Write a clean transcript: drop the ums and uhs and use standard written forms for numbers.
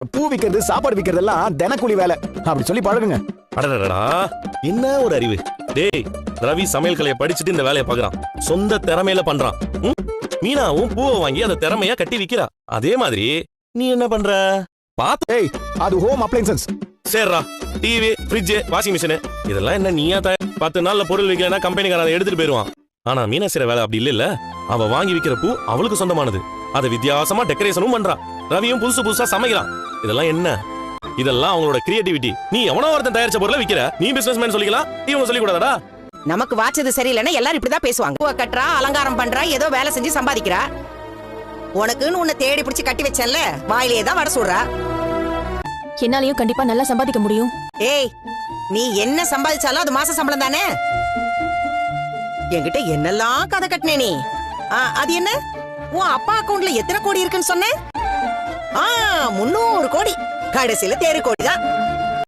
பூ விக்கிறது சாப்பாடு விக்கிறதெல்லாம் தினக்கூலி வேலை அப்படி சொல்லி பழகுங்க. அடடடா, என்ன ஒரு அறிவு. டேய், ரவி சமையல் கலையை படிச்சுட்டு இந்த வேலையை பாக்குறான். சொந்த திறமையில பண்றான். மீனாவும் பூவை வாங்கி அந்த திறமையா கட்டி விக்கிறா. அதே மாதிரி நீ என்ன பண்ற பாத்து. அது ஹோம் அப்ளையன்சஸ். சரிடா, டிவி, ஃப்ரிட்ஜ், வாஷிங் மிஷின் இதெல்லாம் என்ன நீயா 10 நாள்ல பொருள் விற்கலன்னா கம்பெனிக்காரன் அதை எடுத்துட்டு போயிருவான். ஆனா மீனா செய்ற வேலை அப்படி இல்ல. அவ வாங்கி விக்கிற பூ அவளுக்கு சொந்தமானது. அதை வித்தியாசமா டெக்கரேஷனும் பண்றா. ரவியும் புதுசு புதுசா சமைக்கிறான். இதெல்லாம் என்ன? இதெல்லாம் அவங்களோட கிரியேட்டிவிட்டி. நீ எவனோ ஒருத்தன் தயாரிச்ச பொருளை விக்கிற. நீ பிசினஸ்மேன் சொல்லிக்கலாம், இவங்க சொல்லி கூடாதா? நமக்கு வாச்சது சரியில்லைன்னா எல்லாரும் இப்படிதான் பேசுவாங்க. பூவை கட்டுறா, அலங்காரம் பண்றா, ஏதோ வேலை செஞ்சு சம்பாதிக்கிறா. உனக்குன்னு உன்னை தேடி பிடிச்சு கட்டி வச்சேன்ல, வாயிலே தான் வட சொல்றா. என்னாலையும் கண்டிப்பா நல்லா சம்பாதிக்க முடியும். ஏய், நீ என்ன சம்பாதிச்சாலும் அது மாச சம்பளம் தானே. என்கிட்ட என்னெல்லாம் கதை கட்டினே நீ. அது என்ன, உன் அப்பா அக்கவுண்ட்ல எத்தனை கோடி இருக்குன்னு சொன்ன? 300 கோடி. கடைசியில 3 கோடி தான்.